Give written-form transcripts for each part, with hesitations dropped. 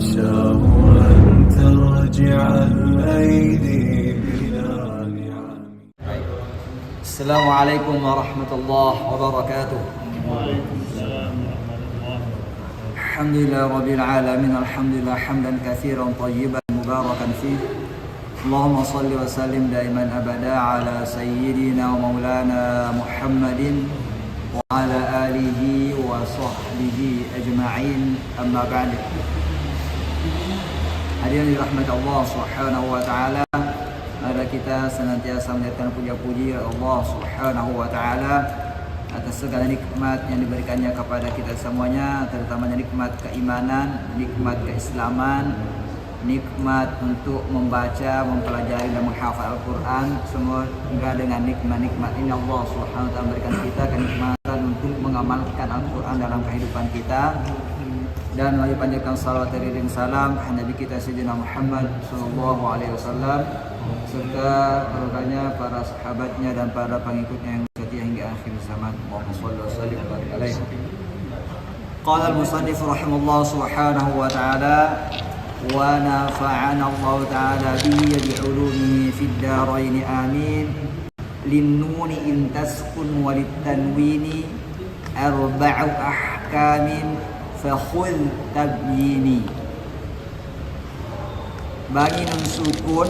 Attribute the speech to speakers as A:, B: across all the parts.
A: حاشاه أن ترجع الأيدي بلا نعم.
B: السلام عليكم ورحمة الله وبركاته. الحمد لله رب العالمين. الحمد لله حمدا كثيرا طيبا مباركا فيه. اللهم صل وسلم دائما أبدا على سيدنا ومولانا محمد وعلى آله وصحبه أجمعين. أما بعد. Hadirin dirahmati Allah Subhanahu wa taala, mari kita senantiasa menjadikan puja-puji Allah Subhanahu wa taala atas segala nikmat yang diberikannya kepada kita semuanya, terutama nikmat keimanan, nikmat keislaman, nikmat untuk membaca, mempelajari dan menghafal Al-Quran. Semoga dengan nikmat-nikmat ini Allah Subhanahu wa taala memberikan kita kenikmatan untuk mengamalkan Al-Quran dalam kehidupan kita. Dan mari panjatkan salawat dan salam Nabi kita Sayyidina Muhammad sallallahu alaihi wasallam serta keluarganya, para sahabatnya dan para pengikutnya yang setia hingga akhir zaman. Allahumma shalli wa sallim wa barik alaihi. Qala al-musannif rahimahullah subhanahu wa ta'ala wa nafa'ana Allah ta'ala bihi bi 'ulumihi fid darain amin. Lin-nuni in taskun wa lit-tanwini arba'u ahkamin fakhudh tabyini. Bagi nun sukun,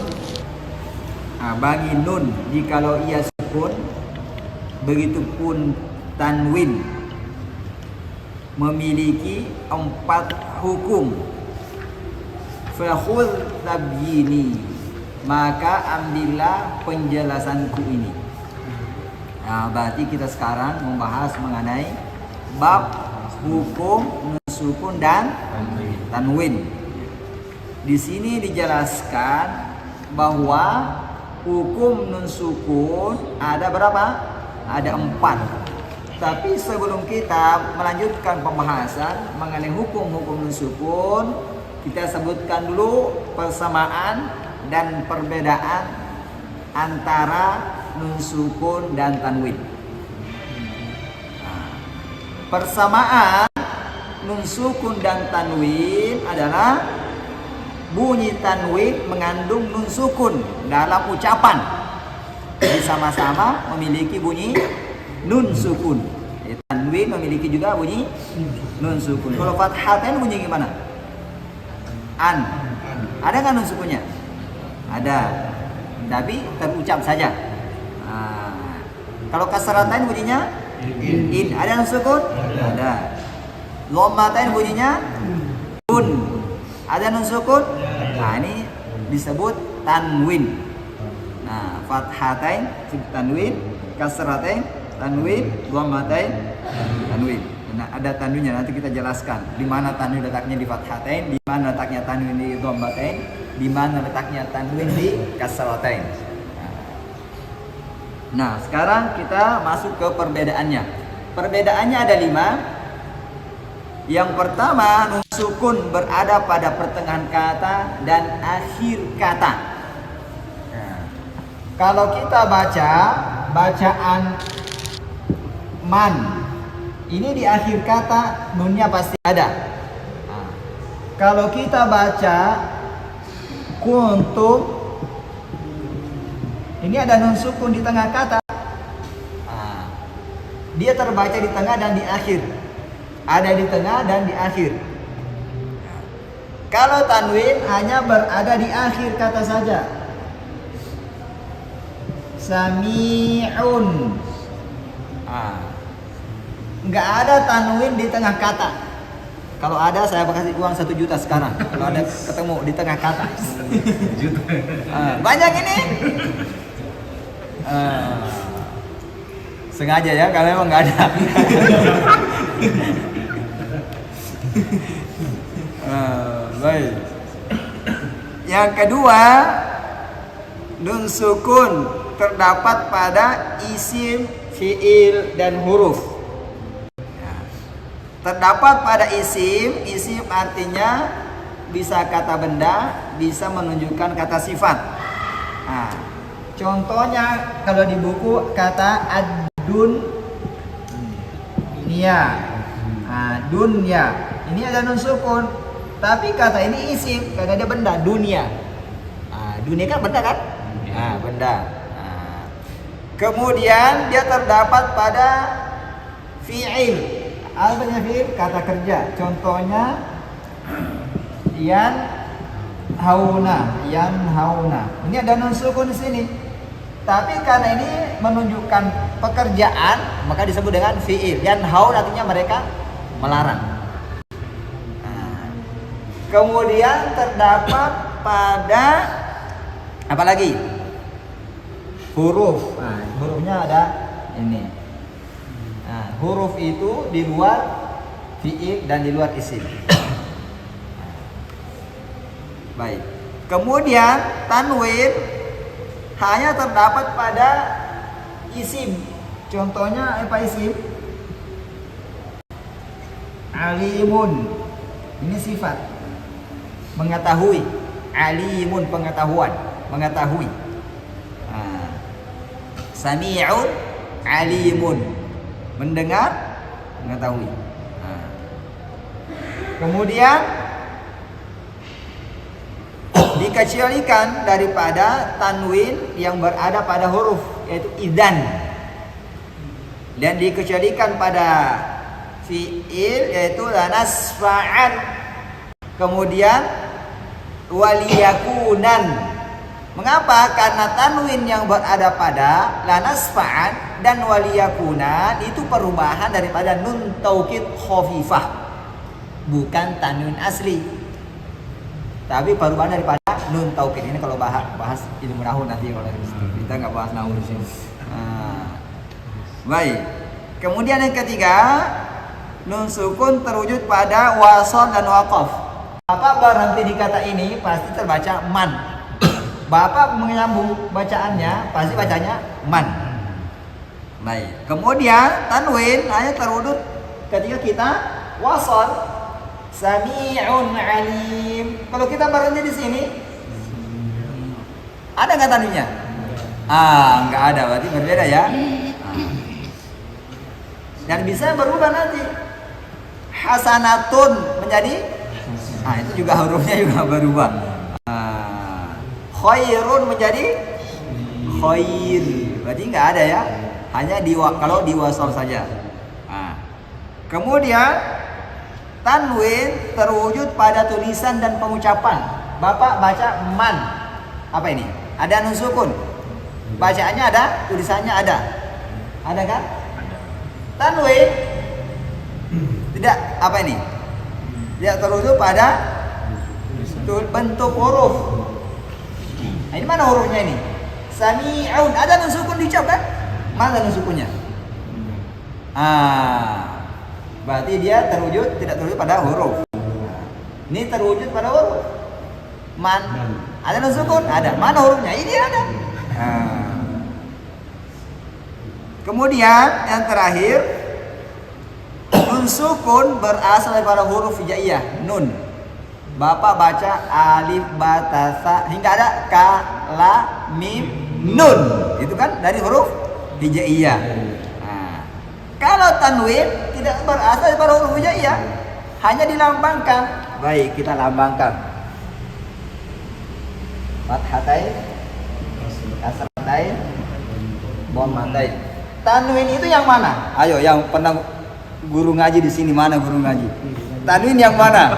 B: bagi nun jikalau ia sukun, begitupun tanwin memiliki 4 hukum. Fakhudh tabyini, maka ambillah penjelasanku ini. Berarti kita sekarang membahas mengenai bab hukum nun sukun dan tanwin. Di sini dijelaskan bahwa hukum nun sukun ada berapa? Ada 4. Tapi sebelum kita melanjutkan pembahasan mengenai hukum-hukum nun sukun, kita sebutkan dulu persamaan dan perbedaan antara nun sukun dan tanwin. Persamaan nun sukun dan tanwin adalah bunyi tanwin mengandung nun sukun dalam ucapan. Jadi sama-sama memiliki bunyi nun sukun. Tanwin memiliki juga bunyi nun sukun. Kalau fathatain bunyi gimana? An. Ada nggak nun sukunnya? Ada. Tapi terucap saja. Kalau kasratain bunyinya in. Ada nun sukun? Ada. Dhammatain bunyinya nun. Ada nun sukun? Ini disebut tanwin. Fathatain tanwin, kasratain tanwin, dhammatain tanwin. Ada tanwinnya, nanti kita jelaskan di mana tanwin letaknya di fathatain, di mana letaknya tanwin di dhammatain, di mana letaknya tanwin di kasratain. Sekarang kita masuk ke perbedaannya. Perbedaannya ada 5. Yang pertama, nun sukun berada pada pertengahan kata dan akhir kata. Kalau kita baca bacaan man, ini di akhir kata nunnya pasti ada. Kalau kita baca kuntum, ini ada nun sukun di tengah kata. Dia terbaca di tengah dan di akhir. Ada di tengah dan di akhir. Kalau tanwin hanya berada di akhir kata saja. Sami'un. Enggak ada tanwin di tengah kata. Kalau ada saya kasih uang 1 juta sekarang. Kalau ada ketemu di tengah kata. Banyak ini. Sengaja ya, kalau emang nggak ada. Baik. Yang kedua, nun sukun terdapat pada isim, fiil, dan huruf. Terdapat pada isim. Isim artinya bisa kata benda, bisa menunjukkan kata sifat. Contohnya kalau di buku kata dunya, dunya ini ada nun sukun. Tapi kata ini isim karena dia benda, dunia. Dunia kan benda kan? Benda. Kemudian dia terdapat pada fi'il. Apa fi'il? Kata kerja. Contohnya yanhauna. Ini ada nun sukun di sini. Tapi karena ini menunjukkan pekerjaan, maka disebut dengan fi'il. Yanhaun artinya mereka melarang. Kemudian terdapat pada apa lagi? Huruf. Hurufnya ada ini. Huruf itu di luar fi'il dan di luar isim. Baik. Kemudian tanwin hanya terdapat pada isim. Contohnya apa isim? Alimun. Ini sifat. Mengetahui. Alimun, pengetahuan, mengetahui. Sami'un, alimun, mendengar, mengetahui. Kemudian dikecualikan daripada tanwin yang berada pada huruf, yaitu idzan, dan dikecualikan pada fi'il, yaitu lanasfa'an. Kemudian waliyakunan. Mengapa? Karena tanwin yang berada pada lanasfa'an dan waliyakunan itu perubahan daripada nun taukid khafifah, bukan tanwin asli, tapi perubahan daripada nun taukid. Ini kalau bahas ilmu nahwu nanti, kalau kita nggak bahas nahwu di sini. Baik. Kemudian yang ketiga, nun sukun terwujud pada wasal dan waqaf. Bapak berhenti di kata ini pasti terbaca man. Bapak menyambung bacaannya pasti bacanya man. Baik. Kemudian tanwin hanya terwujud ketika kita wasal. Sami'un alim. Kalau kita berhenti di sini, ada nggak tanwinnya? Nggak ada, berarti berbeda ya. Dan bisa berubah nanti. Hasanatun menjadi, itu juga hurufnya juga berubah. Khairun menjadi khair, berarti nggak ada ya, hanya kalau di wasal saja. Kemudian tanwin terwujud pada tulisan dan pengucapan. Bapak baca man, apa ini? Ada nun sukun, bacaannya ada, tulisannya ada kan? Tanwin tidak, apa ini? Tidak terwujud pada bentuk huruf. Ini mana hurufnya ini? Sami'un, ada nun sukun diucap kan? Mana nun sukunnya? Berarti dia tidak terwujud pada huruf. Ini terwujud pada huruf. Man, ada nun sukun? Ada. Mana hurufnya? Ini ada. Kemudian yang terakhir, nun sukun berasal daripada huruf hijaiyah, nun. Bapak baca alif, ba, ta, sa hingga ada ka, la, mim, nun. Itu kan dari huruf hijaiyah. Kalau tanwin tidak berasal daripada huruf hijaiyah, hanya dilambangkan. Baik, kita lambangkan. Fathatain, kasratain, dhammatain. Tanwin itu yang mana? Ayo, yang pernah guru ngaji di sini, mana guru ngaji? Tanwin yang mana?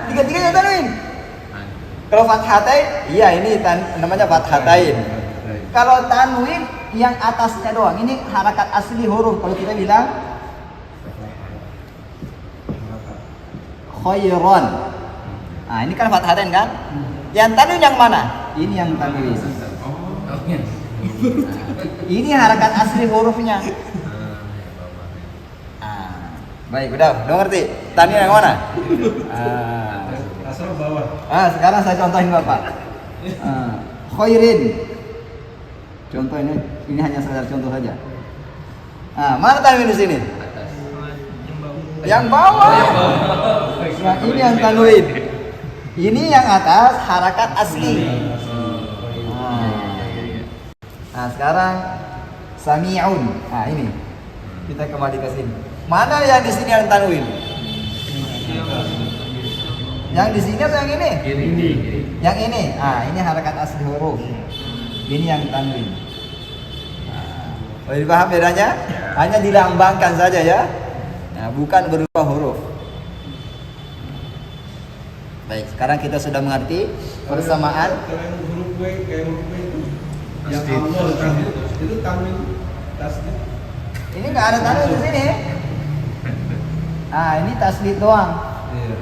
B: Tiga-tiganya tanwin. Kalau fathatain, iya ini namanya fathatain. Kalau tanwin yang atasnya doang, ini harakat asli huruf. Kalau kita bilang khairon, ini kan fathatain kan? Yang tanwin yang mana? Ini yang tanwin. Ini harakat asli hurufnya. Baik, udah ngerti? Tanwin yang mana?
A: Asal bawah.
B: Sekarang saya contohin Bapak. Khairin. Contoh ini hanya sekedar contoh saja. Mana tanwin di sini? Yang bawah. Nah, ini yang tanwin. Ini yang atas harakat asli. Sekarang sami'un. Ini. Kita kembali ke sini. Mana yang di sini yang tanwin? Yang di sini atau yang ini?
C: Ini.
B: Yang ini. Ini harakat asli huruf. Ini yang tanwin. Boleh dipaham bedanya? Hanya dilambangkan saja ya. Nah, bukan berupa huruf. Baik, sekarang kita sudah mengerti persamaan.
C: Kalau yang huruf W kayak huruf W itu yang awal tasdid itu tanwin tasdid.
B: Ini nggak ada tanwin di sini. Ini tasdid doang.
C: Iya.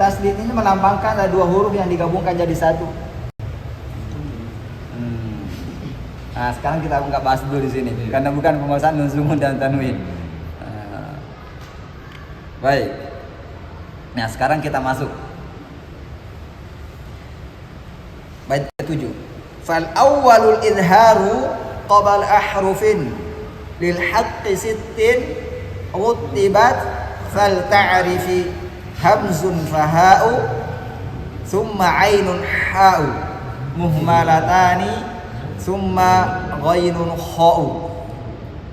B: Tasdid ini melambangkan ada dua huruf yang digabungkan jadi satu. Nah, sekarang kita nggak bahas dulu di sini, karena bukan pembahasan nun sumun dan tanwin. Baik. Nah, sekarang kita masuk. Bait ke-7. Fal awwalul idharu qabla ahrufin lil haqqi sittin rutibat fal ta'rifi hamzun faha'u thumma ainun ha'u muhmalatani thumma ghainun kha'u.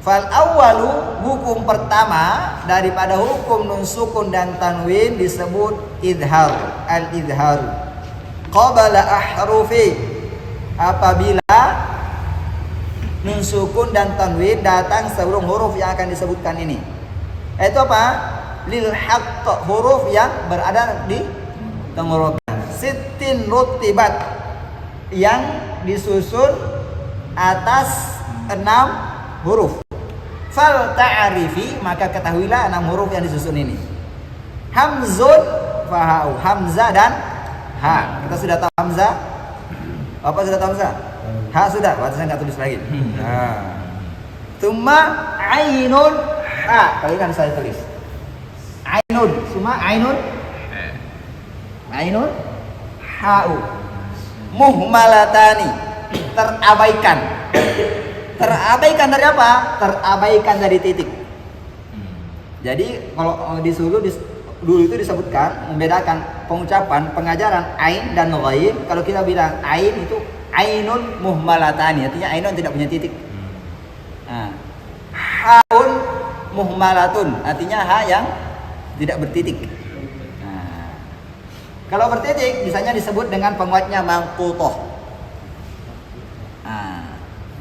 B: Fal awwalu, hukum pertama daripada hukum nun sukun dan tanwin disebut idhar, al idharu qabla ahrufi, apabila nun sukun dan tanwin datang sebelum huruf yang akan disebutkan ini. Itu apa? Lil haqq, huruf yang berada di tenggorokan. Sittin rutibat, yang disusun atas 6 huruf. Fal ta'rifi, maka ketahuilah 6 huruf yang disusun ini. Hamzun fahau, hamzah dan ha. Kita sudah tahu hamzah. Apa sudah tahu hamzah? Ha sudah, berarti saya nggak tulis lagi. Tsumma ainun ha. Kali ini saya tulis. Ainun, tsumma ainun. Ainun ha'u. Muhmalatani, terabaikan. Terabaikan dari apa? Terabaikan dari titik. Jadi kalau disuruh dulu itu disebutkan membedakan pengucapan pengajaran ain dan ghain. Kalau kita bilang ain itu ainun muhmalatani, artinya ainun tidak punya titik. Haun muhmalatun, artinya ha yang tidak bertitik. Kalau bertitik misalnya disebut dengan penguatnya mangkutoh.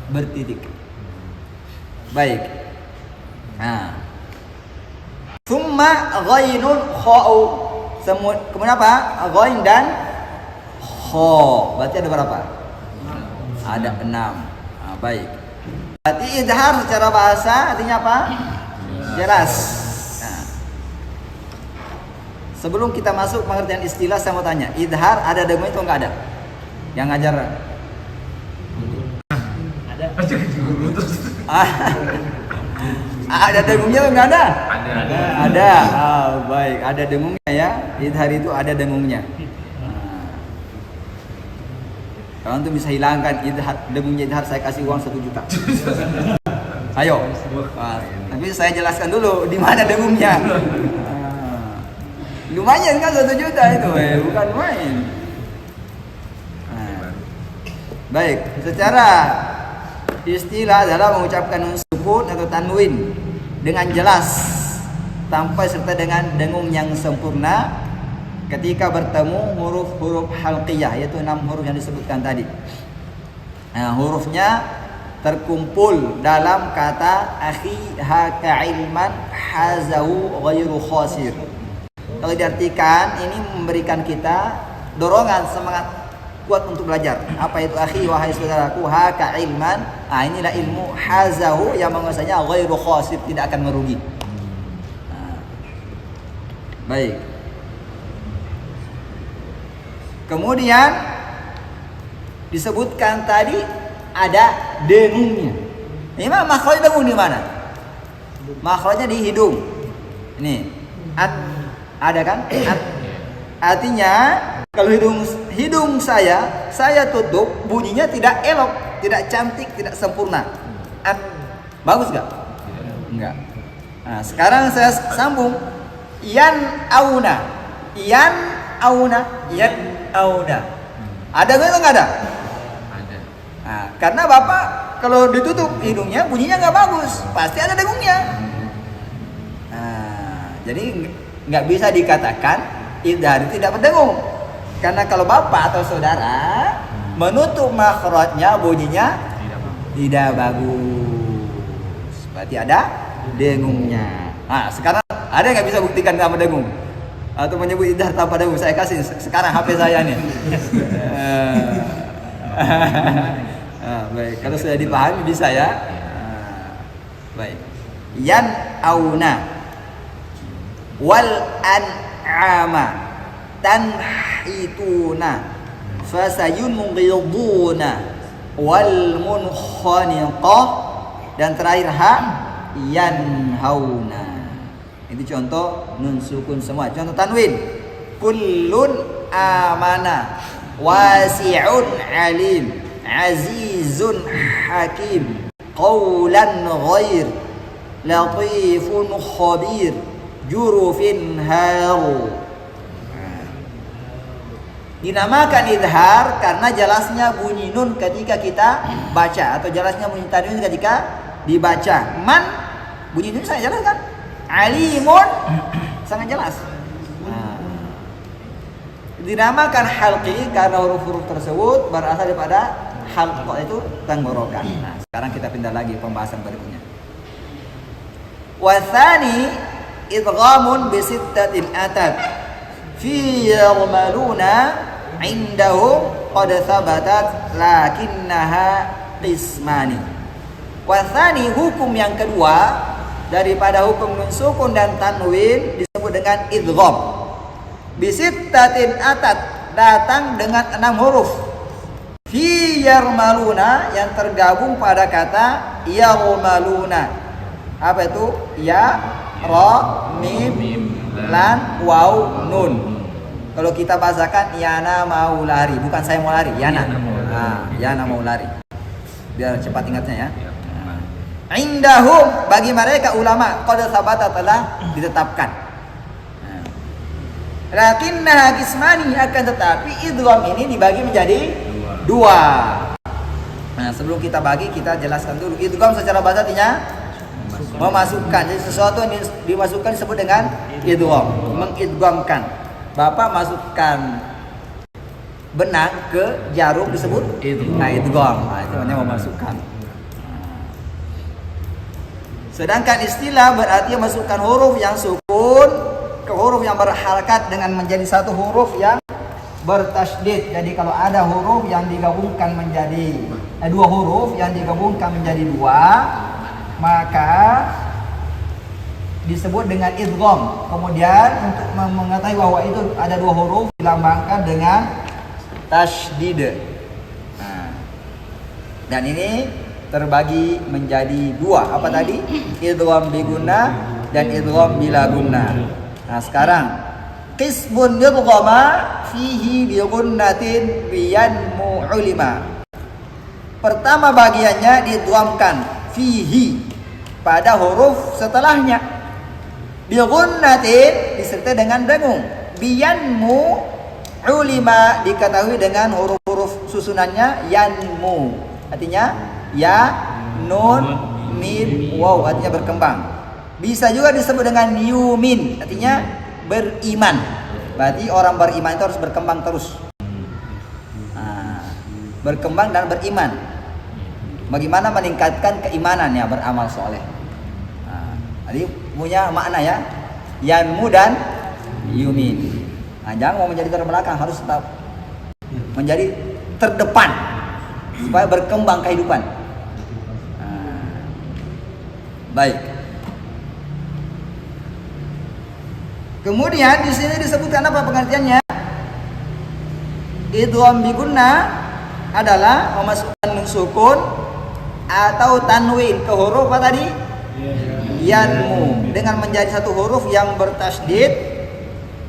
B: Bertitik. Baik. Thumma ghainun kha'u. Kemudian apa? Ghain dan kha. Berarti ada berapa? Ada 6. Baik. Berarti idhar secara bahasa artinya apa? Jelas. Sebelum kita masuk pengertian istilah, saya mau tanya, idhar ada dengung itu enggak ada? Yang ngajar? Ada. Ada dengungnya enggak ada? Ada. Baik, ada dengungnya ya. Idhar itu ada dengungnya. Kalau antum bisa hilangkan dengungnya idhar, saya kasih uang 1 juta. Ayo. Tapi saya jelaskan dulu di mana dengungnya. Lumayan kan 1 juta itu, bukan main. Baik, secara istilah adalah mengucapkan nun sukun atau tanwin dengan jelas tanpa serta dengan dengung yang sempurna ketika bertemu huruf-huruf halqiyah, yaitu 6 huruf yang disebutkan tadi. Hurufnya terkumpul dalam kata akhi haka ilman hazahu ghairu khasir. Kalau diartikan, ini memberikan kita dorongan, semangat kuat untuk belajar. Apa itu akhi, wahai saudaraku, haka ilman. Inilah ilmu, hazahu, yang menguasanya ghairu khasir, tidak akan merugi. Baik. Kemudian disebutkan tadi ada dengungnya. Ini mah makhraj dengung di mana? Makhrajnya di hidung. Ini ada kan? Artinya kalau hidung saya tutup, bunyinya tidak elok, tidak cantik, tidak sempurna. Bagus gak? Enggak. Nah, sekarang saya sambung. Yan auna. Ada nggak? Nggak ada. Nah, karena bapak kalau ditutup hidungnya bunyinya nggak bagus, pasti ada dengungnya. Nah, jadi nggak bisa dikatakan idhar itu tidak berdengung. Karena kalau bapak atau saudara menutup makhrajnya, bunyinya tidak bagus. Berarti ada dengungnya. Nah, sekarang ada nggak bisa buktikan tanpa dengung? Atau menyebut idhar tanpa dengung? Saya kasih sekarang HP saya nih. Baik, kalau sudah dipahami bisa ya. Baik. Yan auna wal an'ama tanhituna fasayunghiduna wal munkhaniqah, dan terakhir ha yanhauna. Itu contoh nun sukun semua. Contoh tanwin, kullun amana wasi'un alim azizun hakim qawlan ghair latifun khabir jurufin haru. Dinamakan idhar karena jelasnya bunyi nun ketika kita baca, atau jelasnya bunyi tanwin ketika dibaca. Man, bunyi nun sangat jelas kan? Alimun, sangat jelas. Dinamakan halqi karena huruf-huruf tersebut berasal daripada halqa, itu tenggorokan. Nah, sekarang kita pindah lagi pembahasan berikutnya. Wathani idghamun bisittatin atat fi yarmaluna indahum qad thabatat lakinnaha qismani. Wathani, hukum yang kedua daripada hukum nun sukun dan tanwin disebut dengan idgham. Bisittatin atat, datang dengan 6 huruf. Fi yarmaluna, yang tergabung pada kata yarmaluna. Apa itu? Ya, ra, mim, lan, waw, nun. Kalau kita bahasakan Yana mau lari, bukan saya mau lari, Yana. Yana mau lari. Biar cepat ingatnya ya. Indahum, bagi mereka ulama, qad sabata, telah ditetapkan. Lakinnaha qismani, akan tetapi idgham ini dibagi menjadi 2. Nah, sebelum kita bagi, kita jelaskan dulu. Idgham secara bahasa artinya memasukkan. Jadi sesuatu yang dimasukkan disebut dengan idgham, mengidghamkan. Bapak masukkan benang ke jarum disebut idgham. Nah, idgham. Nah, itu namanya memasukkan. Sedangkan istilah berarti memasukkan huruf yang sukun ke huruf yang berharakat dengan menjadi satu huruf yang bertasydid. Jadi kalau ada huruf yang digabungkan menjadi 2 huruf yang digabungkan menjadi 2, maka disebut dengan idgham. Kemudian untuk mengetahui bahwa itu ada 2 huruf dilambangkan dengan tasydid. Nah, dan ini terbagi menjadi 2. Apa tadi? Idgham bi gunnah dan idgham bila gunnah. Nah, sekarang qismun yudghama fihi bi gunnatin biyanmu ulima. Pertama bagiannya diidghamkan fihi pada huruf setelahnya. Bi gunnatin disertai dengan dengung. Biyanmu ulima diketahui dengan huruf-huruf susunannya yanmu. Artinya ya, nun, mim, waw, artinya berkembang. Bisa juga disebut dengan yumin, artinya beriman. Berarti orang beriman itu harus berkembang terus. Nah, berkembang dan beriman. Bagaimana meningkatkan keimanannya? Beramal soleh. Nah, jadi punya makna ya, yanmu dan yumin. Nah, jangan mau menjadi terbelakang, harus tetap menjadi terdepan supaya berkembang kehidupan. Nah, baik. Kemudian di sini disebutkan apa pengertiannya? Idgham bi gunnah adalah memasukkan nun sukun atau tanwin ke huruf apa tadi? Yanmu, dengan menjadi satu huruf yang bertasydid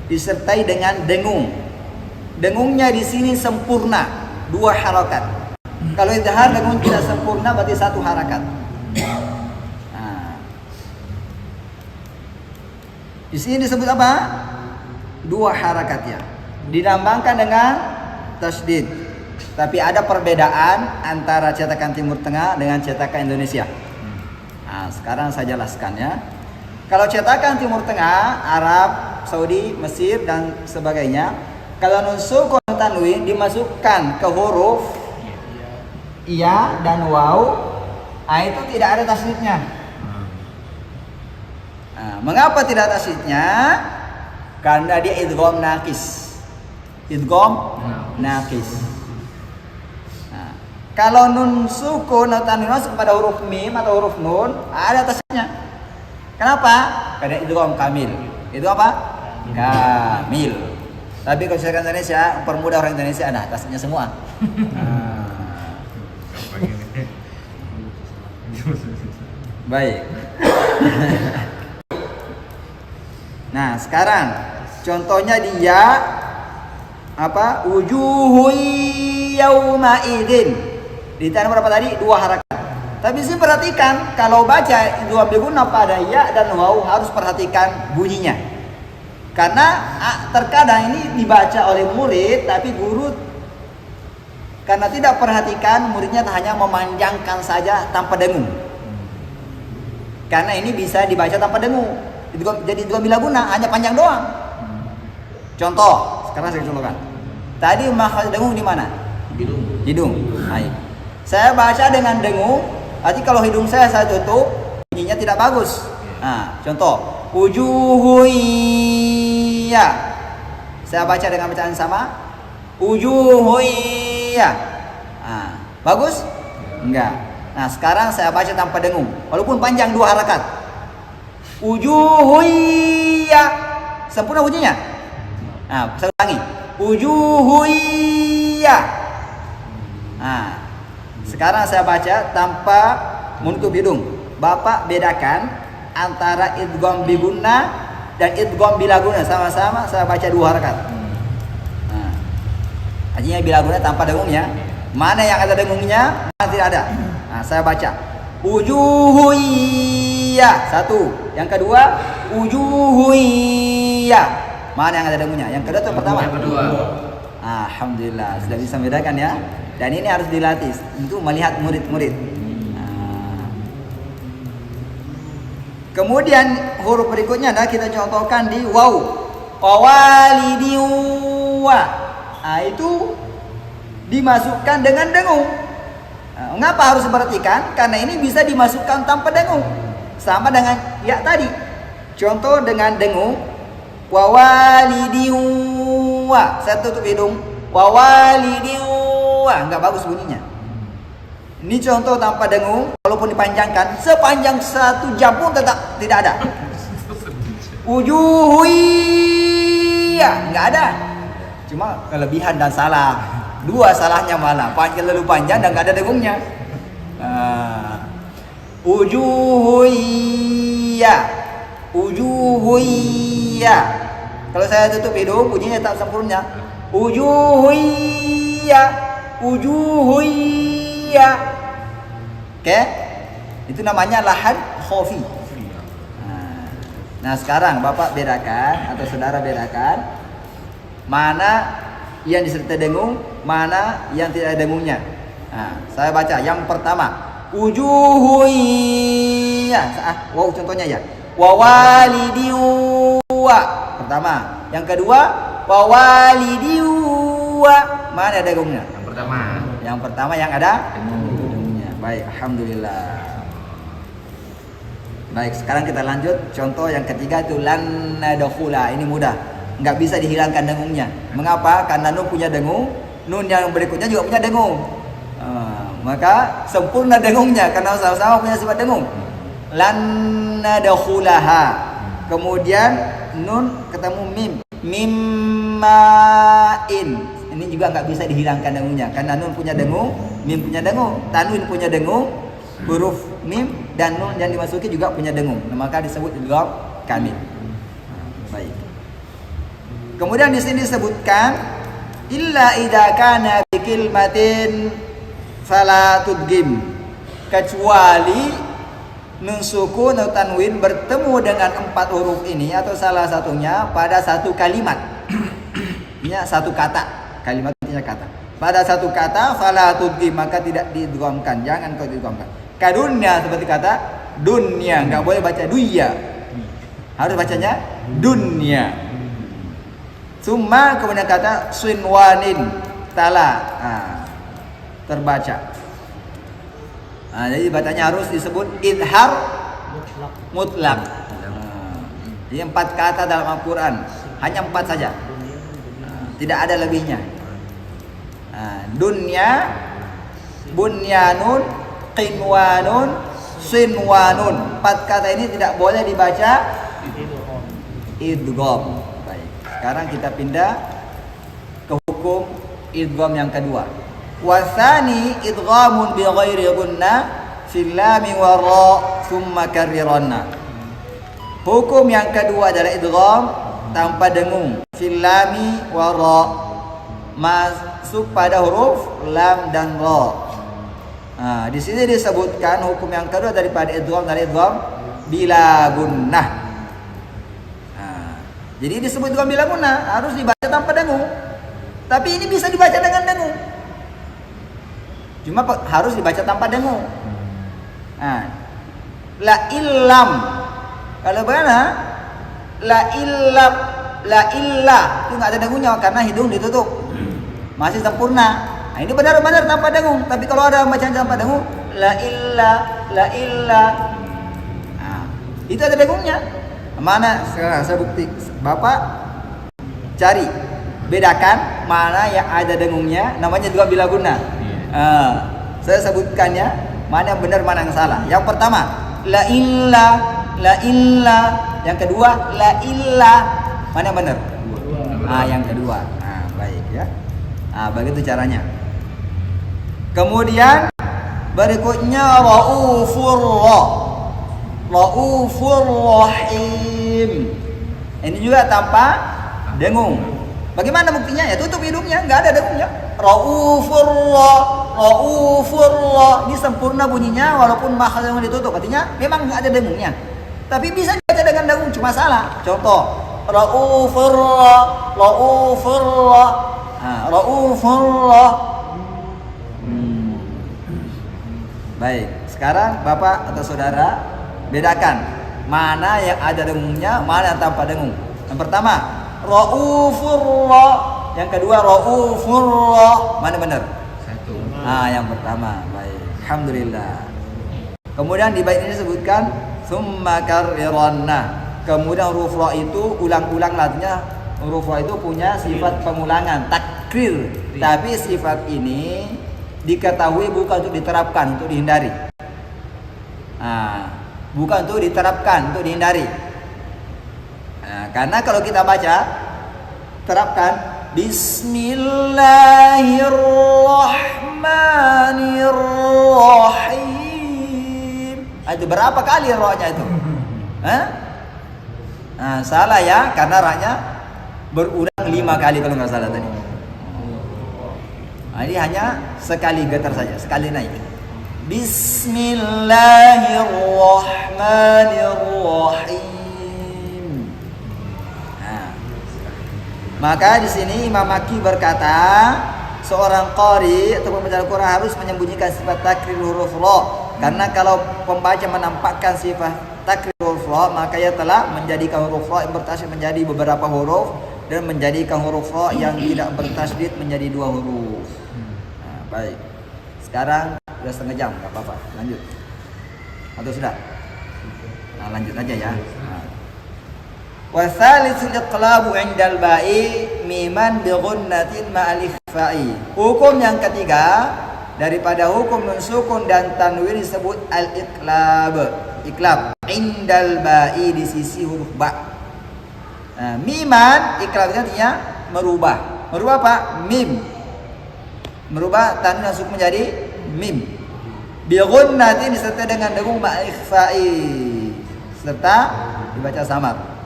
B: disertai dengan dengung. Dengungnya di sini sempurna, 2 harakat. Kalau idhar dengung tidak sempurna berarti 1 harakat. Di sini disebut apa? 2 harakat ya. Dilambangkan dengan tasydid. Tapi ada perbedaan antara cetakan Timur Tengah dengan cetakan Indonesia. Nah, sekarang saya jelaskan ya. Kalau cetakan Timur Tengah, Arab, Saudi, Mesir dan sebagainya. Kalau nun sukun tanwin dimasukkan ke huruf iya dan waw, itu tidak ada tasydidnya. Mengapa tidak ada tasydidnya? Karena dia idgham naqis. Idgham naqis. Kalau nun sukun atau tanwin masuk pada huruf mim atau huruf nun, ada tasydidnya. Kenapa? Karena idgham kamil. Itu apa? Kamil. Tapi kalau saya Indonesia, permudah orang Indonesia, nah tasydidnya semua. Baik. Nah, sekarang contohnya dia apa? Wujuhu yauma idzin. Ditanya berapa tadi? 2 harakat. Tapi sih perhatikan kalau baca dua biguna pada ya dan waw harus perhatikan bunyinya. Karena terkadang ini dibaca oleh murid tapi guru karena tidak perhatikan muridnya hanya memanjangkan saja tanpa dengung. Karena ini bisa dibaca tanpa dengung. Jadi dua bilaguna hanya panjang doang. Contoh, sekarang saya contohkan. Tadi makhraj dengung di mana? Hidung. Baik. Saya baca dengan dengung, berarti kalau hidung saya tutup, bunyinya tidak bagus. Nah, contoh, wujuhuyya. Saya baca dengan bacaan sama, wujuhuyya. Nah, bagus? Enggak. Nah, sekarang saya baca tanpa dengung, walaupun panjang 2 harakat. Wujuhuyya. Sempurna bunyinya. Nah, saya ulangi. Wujuhuyya. Nah, sekarang saya baca tanpa menutup hidung. Bapak bedakan antara idgham bigunna dan idgham bilaguna. Sama-sama saya baca 2 harakat. Nah, artinya bilaguna tanpa dengungnya. Mana yang ada dengungnya, mana tidak ada. Nah, saya baca wujuhuyya 1. Yang kedua wujuhuyya. Mana yang ada dengungnya? Yang kedua atau pertama?
C: Yang kedua.
B: Alhamdulillah sudah bisa membedakan ya. Dan ini harus dilatih untuk melihat murid-murid. Kemudian huruf berikutnya adalah kita contohkan di waw. Qawalidiwa. Nah, itu dimasukkan dengan dengung. Nah, mengapa harus diperhatikan? Karena ini bisa dimasukkan tanpa dengung. Sama dengan ya tadi. Contoh dengan dengung. Wawalidiwa. Saya tutup hidung. Wawalidiwa. Enggak bagus bunyinya. Ini contoh tanpa dengung, walaupun dipanjangkan sepanjang 1 jam pun tetap tidak ada. Wujuhuyya enggak ada. Cuma kelebihan dan salah. 2 salahnya malah, panjang lalu panjang dan enggak ada dengungnya. Wujuhuyya. Wujuhuyya. Kalau saya tutup hidung bunyinya tak sempurna. Wujuhuyya. Wujuhuyya. Oke? Itu namanya lahan khafi. Nah, sekarang Bapak bedakan atau saudara bedakan mana yang disertai dengung, mana yang tidak ada dengungnya. Nah, saya baca yang pertama, wujuhuyya. Wow, contohnya ya. Wawalidiwa. Pertama. Yang kedua, wawalidiwa. Mana ada dengungnya? Yang pertama yang ada dengungnya. Baik, alhamdulillah. Baik, sekarang kita lanjut contoh yang ketiga itu lan nadkhula. Ini mudah. Enggak bisa dihilangkan dengungnya. Mengapa? Karena nun punya dengung, nun yang berikutnya juga punya dengung. Maka sempurna dengungnya karena sama-sama punya sifat dengung. Lan nadkhulaha. Kemudian nun ketemu mim. Mimmain. Ini juga nggak bisa dihilangkan dengungnya karena nun punya dengung, mim punya dengung, tanwin punya dengung, huruf mim dan nun yang dimasuki juga punya dengung. Nah, maka disebut idgham kamil. Baik. Kemudian di sini disebutkan illa idza kana bi kalimatin fala tudghim, kecuali nun sukun atau tanwin bertemu dengan 4 huruf ini atau salah satunya pada satu kalimat. Ini satu kata. Kalimatnya kata. Pada satu kata fala tudghim, maka tidak diidghamkan, jangan kau diidghamkan. Kadunya seperti kata dunya, enggak boleh baca duya. Harus bacanya dunya. Summa kemudian kata sinwanin tala. Terbaca. Jadi bacanya harus disebut idhar mutlak. Jadi 4 kata dalam Al-Quran, hanya 4 saja. Tidak ada lebihnya. Dunya, bunyanun, qinwanun, sinwanun. 4 kata ini tidak boleh dibaca idgham. Baik. Sekarang kita pindah ke hukum idgham yang kedua. Wasani idghamun bi ghairi gunnah fil lam wa ra thumma karriranna. Hukum yang kedua adalah idgham tanpa dengung fil lam wa ra, masuk pada huruf lam dan ra. Di sini disebutkan hukum yang kedua daripada idgham dari idgham bila gunnah. Jadi disebut idgham bila gunnah harus dibaca tanpa dengung. Tapi ini bisa dibaca dengan dengung. Cuma harus dibaca tanpa dengung. La illam. Kalau bagaimana? La illam, la illa itu nggak ada dengungnya karena hidung ditutup. Masih sempurna. Ini benar-benar tanpa dengung. Tapi kalau ada bacaan tanpa dengung, la illa, la illa. Itu ada dengungnya. Mana sekarang saya bukti. Bapak cari, bedakan mana yang ada dengungnya, namanya juga bila guna. Saya sebutkannya mana yang benar mana yang salah. Yang pertama la illa, la illa. Yang kedua la illa. Mana yang benar? Yang kedua. Baik ya. Begitu caranya. Kemudian berikutnya raufur ra, raufur rahim. Ini juga tanpa dengung. Bagaimana buktinya? Ya tutup hidungnya, nggak ada dengungnya. Raufur ra, raufur ra. Ini sempurna bunyinya walaupun makhrajnya ditutup. Artinya memang nggak ada dengungnya. Tapi bisa dibaca dengan dengung, cuma salah. Contoh, raufur ra, raufur ra. Raufur ra. Baik, sekarang Bapak atau Saudara bedakan mana yang ada dengungnya, mana yang tanpa dengung. Yang pertama, raufur ra. Yang kedua, raufur ra. Mana benar?
D: Satu.
B: Yang pertama. Baik, alhamdulillah. Kemudian di bait ini disebutkan summa karriranna. Kemudian huruf ra itu ulang-ulang, artinya huruf ra itu punya sifat pengulangan, takrir. Tapi sifat ini diketahui bukan untuk diterapkan, untuk dihindari. Bukan untuk diterapkan, untuk dihindari. Karena kalau kita baca, terapkan Bismillahirrahmanirrahim. Itu berapa kali ra-nya itu? Salah ya, karena ra-nya berulang 5 kali kalau nggak salah tadi. Ini hanya sekali getar saja, sekali naik. Bismillahirrahmanirrahim. Maka di sini Imam Makki berkata, seorang qari atau pembaca Al-Quran harus menyembunyikan sifat takrir huruf ra. Karena kalau pembaca menampakkan sifat takrir huruf ra, maka ia telah menjadikan huruf ra yang bertasydid menjadi beberapa huruf dan menjadikan huruf ra yang tidak bertasydid menjadi 2 huruf. Baik. Sekarang sudah setengah jam, enggak apa-apa. Lanjut. Atau sudah? Lanjut aja ya. Wa tsalitsul iqlabu 'indal ba'i miman bi ghunnatin ma'al ikhfa'i. Hukum yang ketiga daripada hukum nun sukun dan tanwin disebut al-iqlab. Iqlab 'indal ba'i di sisi huruf ba. Miman iqlab itu artinya merubah. Merubah apa? Mim. Merubah tanwin sukun menjadi mim. Bi ghunnatin disertai dengan dengung ma'al ikhfa'i. Serta dibaca samar.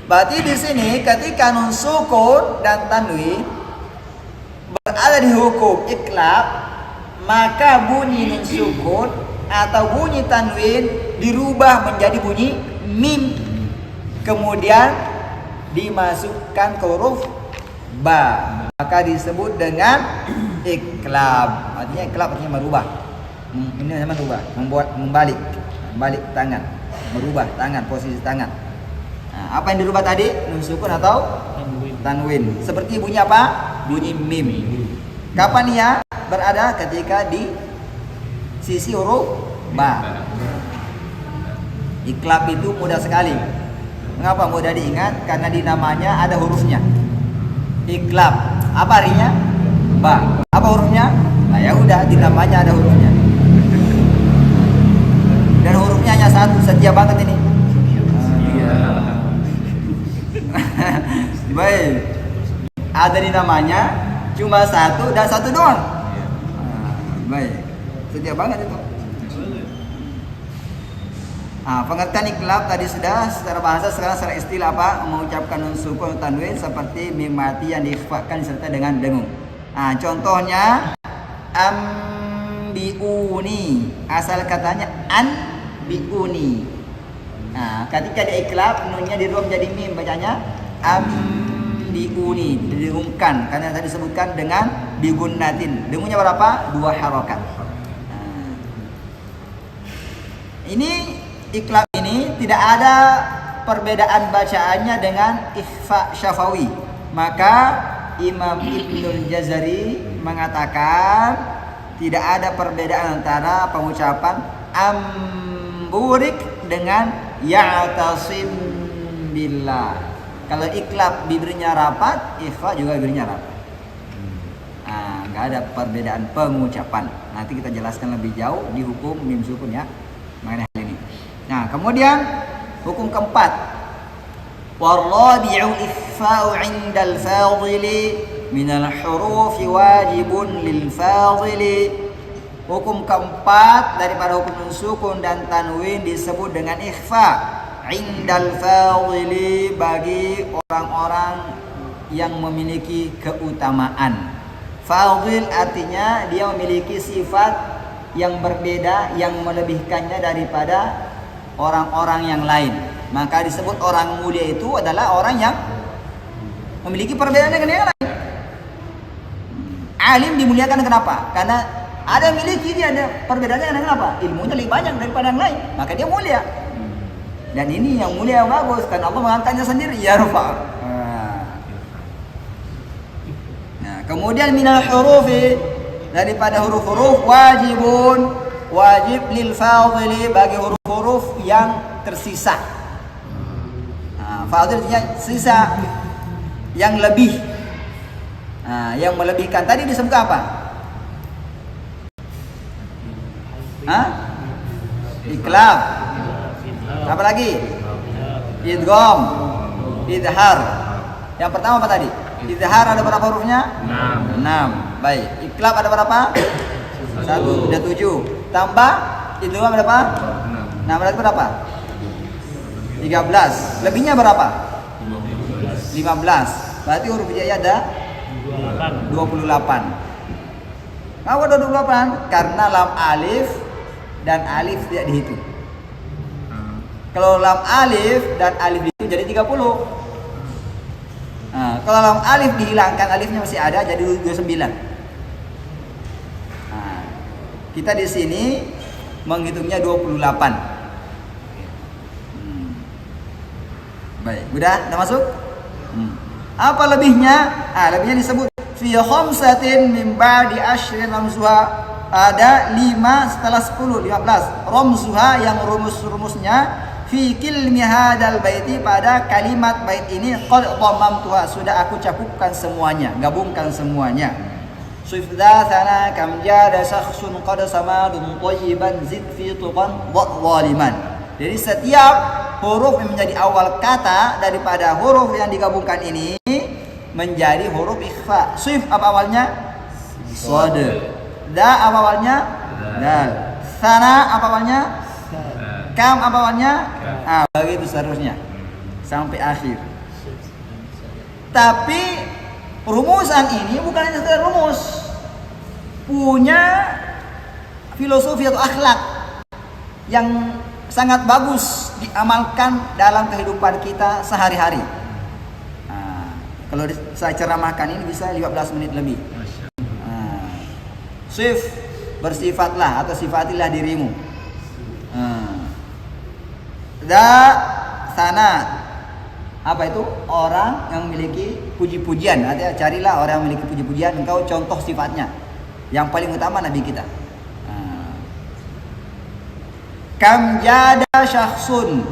B: Berarti di sini ketika nun sukun dan tanwin berada di hukum iqlab, maka bunyi nun sukun atau bunyi tanwin dirubah menjadi bunyi mim, kemudian dimasukkan ke huruf ba, maka disebut dengan iqlab. Artinya iqlab artinya merubah. Ini namanya merubah, membalik tangan, merubah tangan, posisi tangan. Nah, apa yang dirubah tadi? Nun sukun atau tanwin. Seperti bunyi apa? Bunyi mim. Kapan ia berada? Ketika di sisi huruf ba. Iklab itu mudah sekali. Mengapa mudah diingat? Karena di namanya ada hurufnya. Iklab. Apa artinya? Ba. Apa hurufnya? Nah, ya udah, di namanya ada hurufnya. Dan hurufnya hanya satu, setia banget ini. Baik. Ada di namanya cuma satu dan satu doang. Baik. Setia banget itu. Pengertian iklab tadi sudah secara bahasa. Sekarang secara istilah apa? Mengucapkan nun sukun tanwin seperti mim mati yang diikhfakan disertai dengan dengung. Contohnya ambiuni, asal katanya anbiuni. Ketika dia iklab, nunnya dirubah menjadi mim, bacanya ambiuni, didengungkan karena tadi disebutkan dengan bigunnatin. Dengungnya berapa? 2 harokat. Ini iklab ini tidak ada perbedaan bacaannya dengan ikhfa syafawi. Maka Imam Ibnul Jazari mengatakan tidak ada perbedaan antara pengucapan amburik dengan ya'tasim billah. Kalau iklab diberinya rapat, ikhfa juga diberinya rapat. Nggak ada perbedaan pengucapan. Nanti kita jelaskan lebih jauh di hukum mim sukun ya mengenai hal ini. Nah, kemudian hukum keempat, warabi'u ikhfa'u 'indal fadili minal hurufi wajibun lil fadili. Hukum keempat daripada hukum nun sukun dan tanwin disebut dengan ikhfa 'indal fadili, bagi orang-orang yang memiliki keutamaan. Fadil artinya dia memiliki sifat yang berbeda, yang melebihkannya daripada orang-orang yang lain. Maka disebut orang mulia itu adalah orang yang memiliki perbedaan dengan yang lain. Alim dimuliakan kenapa? Karena ada yang miliki, dia ada perbedaannya dengan apa? Ilmunya lebih banyak daripada yang lain, maka dia mulia. Dan ini yang mulia yang bagus, karena Allah mengangkatnya sendiri, ya rufa. Nah, kemudian minal hurufi, daripada huruf-huruf wajibun, wajib lil fadili, bagi huruf-huruf yang tersisa. Fadil artinya sisa, yang lebih. Yang melebihkan. Tadi disebut apa? Iklab. Apa lagi? Idgham, idhar. Yang pertama apa tadi? Idhar ada berapa hurufnya? 6. Baik. Iklab ada berapa? 1. Sudah 7. Tambah idgham ada berapa? 6. Berarti berapa? 13. Lebihnya berapa? 15. Berarti huruf hijaiyah ada 28. Kenapa ada 28? Karena lam alif dan alif tidak dihitung. Kalau lam alif dan alif dihitung jadi 30. Kalau lam alif dihilangkan, alifnya masih ada, jadi 29. Kita di sini menghitungnya 28. Baik, udah masuk? Apa lebihnya? Lebihnya disebut fi khamsatin min ba'di asyrin ramzuha. Ada 5 setelah 10, 15. Ramzuha yang rumus-rumusnya fi kilmi hadal baiti, pada kalimat bait ini qad dhammamtuha, sudah aku cakupkan semuanya, gabungkan semuanya. Sifdathana kam jada syakhsun qad samadun thayyiban zid fi tuqan dhaliman. Jadi setiap huruf yang menjadi awal kata daripada huruf yang digabungkan ini menjadi huruf ikhfa. Sif apa awalnya? Shad. Da apa awalnya? Dal. Sana apa awalnya? Kam apa awalnya? Begitu seterusnya sampai akhir. Tapi rumusan ini bukan hanya sekedar rumus, punya filosofi atau akhlak yang sangat bagus diamalkan dalam kehidupan kita sehari-hari. Kalau saya ceramahkan ini bisa 15 menit lebih. Sif, bersifatlah atau sifatilah dirimu. Da, sana, Apa itu? Orang yang memiliki puji-pujian. Artinya carilah orang yang memiliki puji-pujian, engkau contoh sifatnya. Yang paling utama Nabi kita. Kam jada syakhsun,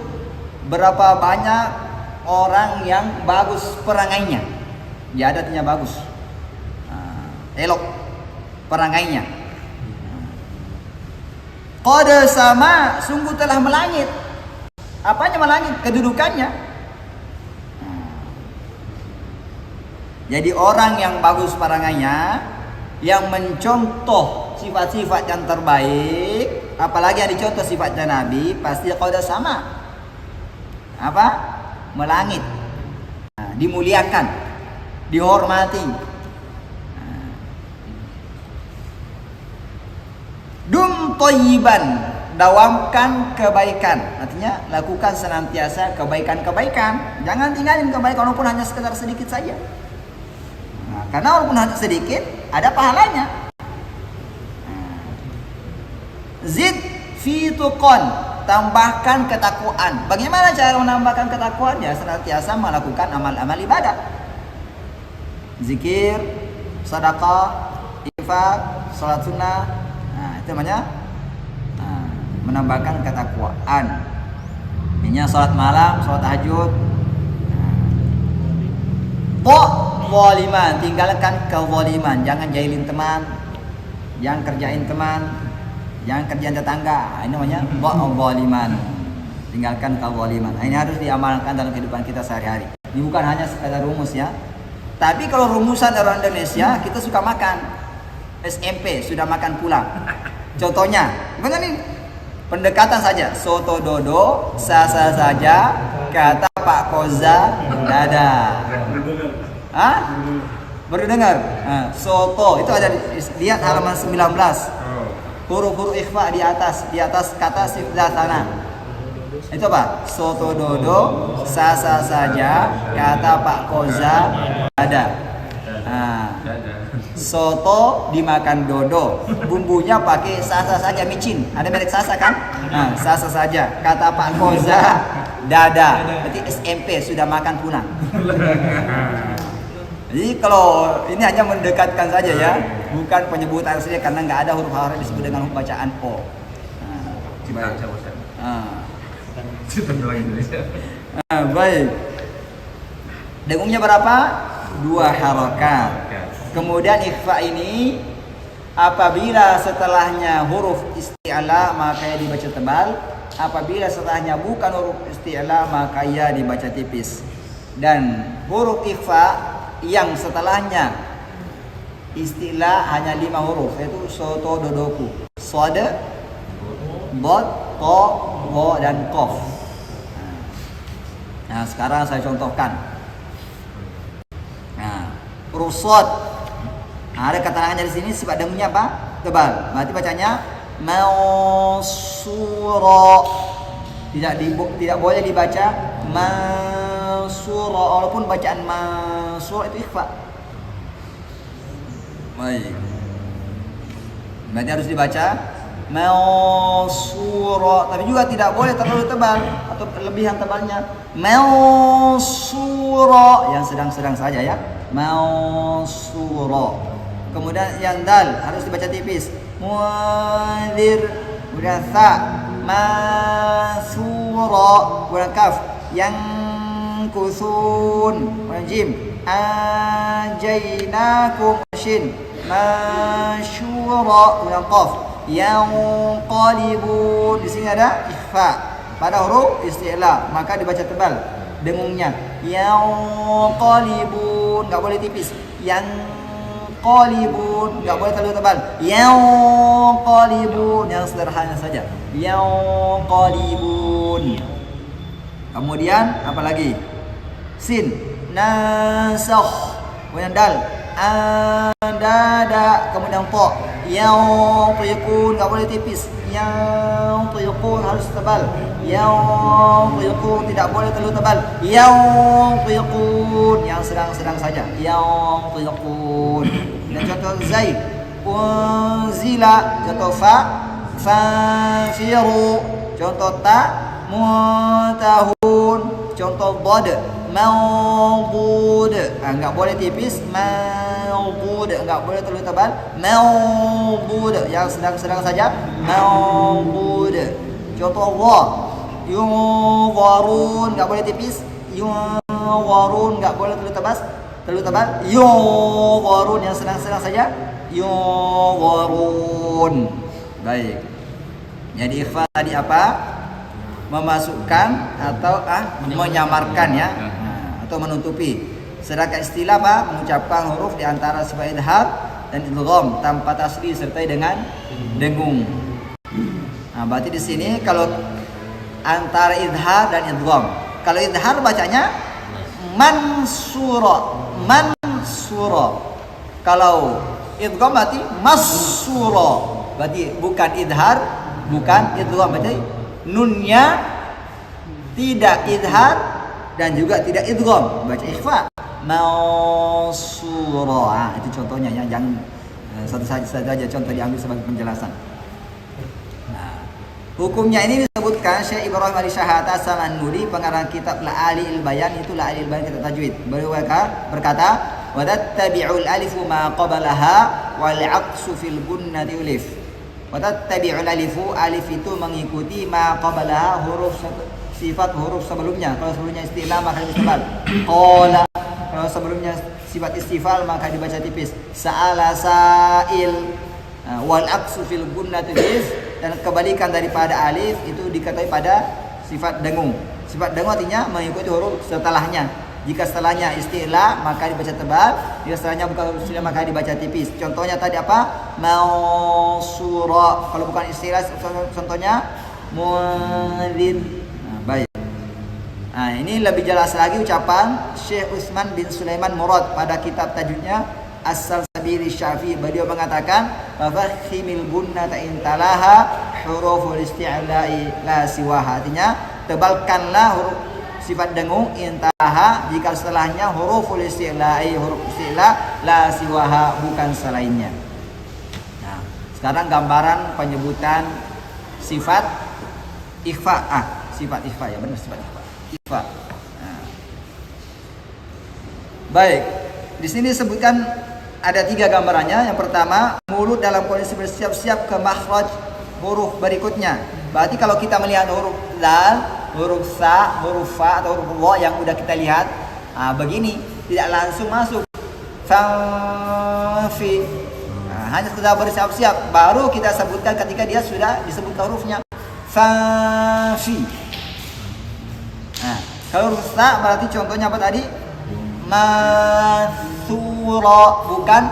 B: berapa banyak orang yang bagus perangainya. Jada artinya bagus, elok perangainya. Qad sama, sungguh telah melangit. Apanya melangit? Kedudukannya. Jadi orang yang bagus perangannya, yang mencontoh sifat-sifat yang terbaik, apalagi yang dicontoh sifatnya Nabi, pasti qad sama. Apa? Melangit. Dimuliakan, dihormati. Dum thayyiban, dawamkan kebaikan. Artinya lakukan senantiasa kebaikan-kebaikan. Jangan tinggalin kebaikan walaupun hanya sekedar sedikit saja. Karena walaupun hanya sedikit, ada pahalanya. Zid fi tuqan, tambahkan ketakwaan. Bagaimana cara menambahkan ketakwaan? Ya senantiasa melakukan amal-amal ibadah. Zikir, sedekah, infak, salat sunnah. Itu namanya menambahkan ketakwaan. Ini salat malam, salat tahajud. Kezaliman, tinggalkan kezaliman. Jangan jahilin teman, jangan kerjain teman, jangan kerjaan tetangga. Ini namanya kezaliman. Tinggalkan kezaliman. Ini harus diamalkan dalam kehidupan kita sehari-hari. Ini bukan hanya sekadar rumus ya. Tapi kalau rumusan orang Indonesia, kita suka makan. SMP sudah makan pulang. Contohnya, gimana nih? Pendekatan saja. Soto dodo, sasa saja, kata Pak Koza, dada. Baru dengar? Soto itu ada, lihat halaman 19. Huruf-huruf ikhfa di atas kata sifat sana. Itu apa? Soto dodo, sasa saja, kata Pak Koza, dada. Soto dimakan dodo, bumbunya pakai sasa saja, micin. Ada merek sasa kan? Sasa saja, kata Pak Koza, dada. Berarti SMP sudah makan pulang. Jadi kalau ini hanya mendekatkan saja ya, bukan penyebutan saja karena nggak ada huruf harf disebut dengan huruf bacaan O. Baik. Dengungnya berapa? 2 harokat. Kemudian ikhfa ini apabila setelahnya huruf isti'la maka ia dibaca tebal. Apabila setelahnya bukan huruf isti'la maka ia dibaca tipis. Dan huruf ikhfa yang setelahnya istilah hanya 5 huruf, yaitu soto dodoku, sod, bot, to, wo, dan kof. Nah sekarang saya contohkan. Huruf sod, ada keterangannya di sini sifat dengungnya apa? Tebal. Berarti bacanya mansuro. Tidak boleh dibaca mansuro, walaupun bacaan mansuro itu ikhfa. Baik. Berarti harus dibaca mansuro, tapi juga tidak boleh terlalu tebal atau lebihan tebalnya. Mansuro yang sedang-sedang saja ya. Mansuro. Kemudian yang dal harus dibaca tipis. Munzir. Kemudian tha mansuro. Kemudian kaf yang kusun. Kemudian jim ajainakum, shin masyura. Kemudian qaf yang qalibun. Di sini ada ikhfa pada huruf isti'la, maka dibaca tebal dengungnya. Yang qalibun, enggak boleh tipis. Yang qalibun, enggak boleh terlalu tebal. Yang qalibun, yang sederhana saja. Yang qalibun. Kemudian apa lagi? Sin nasakh. Kemudian dal andada. Kemudian to yang tuyukun, enggak boleh tipis. Yang tuyukun harus tebal. Yang tuyukun tidak boleh terlalu tebal. Yang tuyukun yang sedang-sedang saja. Yang tuyukun. Dan contoh zaid unzila. Contoh fa fafiru. Contoh ta muntahun. Contoh dad Mawdud. Enggak boleh tipis. Mawdud. Enggak boleh terlalu tebal. Mawdud. Yang sedang-sedang saja. Mawdud. Contoh Allah. Yunzarun. Enggak boleh tipis. Yunzarun. Enggak boleh terlalu tebal. Yunzarun. Yang sedang-sedang saja. Yunzarun. Baik. Jadi ikhfa tadi apa? Memasukkan atau menyamarkan ya, atau menutupi. Sedangkan istilah apa? Mengucapkan huruf di antara sifat idhar dan idgham tanpa tasdid disertai dengan dengung. Nah, berarti di sini kalau antara idhar dan idgham. Kalau idhar bacanya mansura, mansura. Kalau idgham berarti masura. Berarti bukan idhar, bukan idgham. Berarti nunnya tidak idhar dan juga tidak idgham, baca ikhfa mansura. Itu contohnya ya, jangan satu saja contoh diambil sebagai penjelasan. Nah, hukumnya ini disebutkan Syekh Ibrahim Al-Syahata Samanuri, pengarang kitab La'ali al-Bayan, itu La'ali al-Bayan kitab tajwid. Beliau berkata, wa tattabi'ul alifu ma qablaha wal 'aqsu fil gunnati ulif. Wa tattabi'ul alifu, alif itu mengikuti ma qablaha, huruf sifat huruf sebelumnya. Kalau sebelumnya istilah maka disebut qala. Kalau sebelumnya sifat istifal maka dibaca tipis. Sa'ala sa'il. Wal aqsu fil gunnati ulif, dan kebalikan daripada alif itu dikatai pada sifat dengung. Sifat dengung artinya mengikuti huruf setelahnya. Jika setelahnya istilah maka dibaca tebal, jika setelahnya bukan huruf istilah maka dibaca tipis. Contohnya tadi apa? Mansura. Kalau bukan istilah contohnya muadzin. Nah, baik. Nah, ini lebih jelas lagi ucapan Syekh Utsman bin Sulaiman Murad pada kitab tajwidnya As-Salsabili Syafi'i. Beliau mengatakan fakhimil gunnata intalaha huruful isti'la'i la siwaha. Artinya tebalkanlah huruf sifat dengung intaha jika setelahnya huruful isti'la'i, huruf isti'la la siwaha, bukan selainnya. Nah, sekarang gambaran penyebutan sifat ikhfa. Sifat ikhfa ya, benar, sifat ikhfa. Nah. Baik, di sini sebutkan ada 3 gambarannya. Yang pertama, mulut dalam kondisi bersiap-siap ke makhraj huruf berikutnya. Berarti kalau kita melihat huruf dal, huruf sa, huruf fa atau huruf wa yang udah kita lihat, begini tidak langsung masuk fi. Hanya sudah bersiap-siap baru kita sebutkan ketika dia sudah disebutkan hurufnya fi. Kalau huruf sa berarti contohnya apa tadi? Mansura, bukan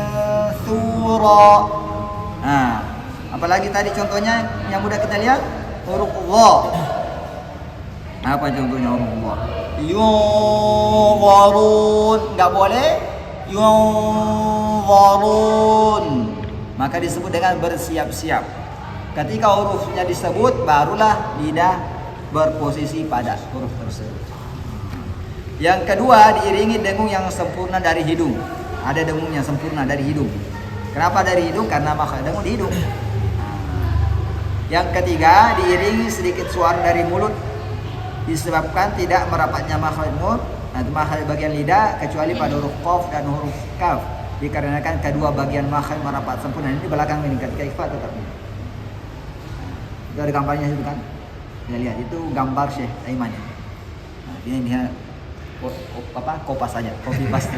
B: mansura. Apalagi tadi contohnya yang mudah kita lihat huruf dha. Apa contohnya huruf dha? Yunzarun, enggak boleh yunzarun. Maka disebut dengan bersiap-siap. Ketika hurufnya disebut barulah lidah berposisi pada huruf tersebut. Yang kedua, diiringi dengung yang sempurna dari hidung. Ada dengung yang sempurna dari hidung. Kenapa dari hidung? Karena makhraj dengung di hidung. Yang ketiga, diiringi sedikit suara dari mulut disebabkan tidak merapatnya makhraj mulut, makhraj bagian lidah kecuali pada huruf qaf dan huruf kaf. Dikarenakan kedua bagian makhraj merapat sempurna. Ini di belakang ini ketika ikhfa tetap ini. Itu ada gambarnya itu kan? Kita lihat itu gambar Syekh Aiman. Nah, ini dia kopas saja, copy paste.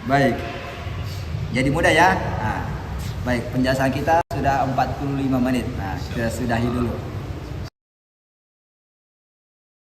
B: Baik. Jadi mudah ya. Baik, penjelasan kita sudah 45 menit. Nah, kita sudahi dulu.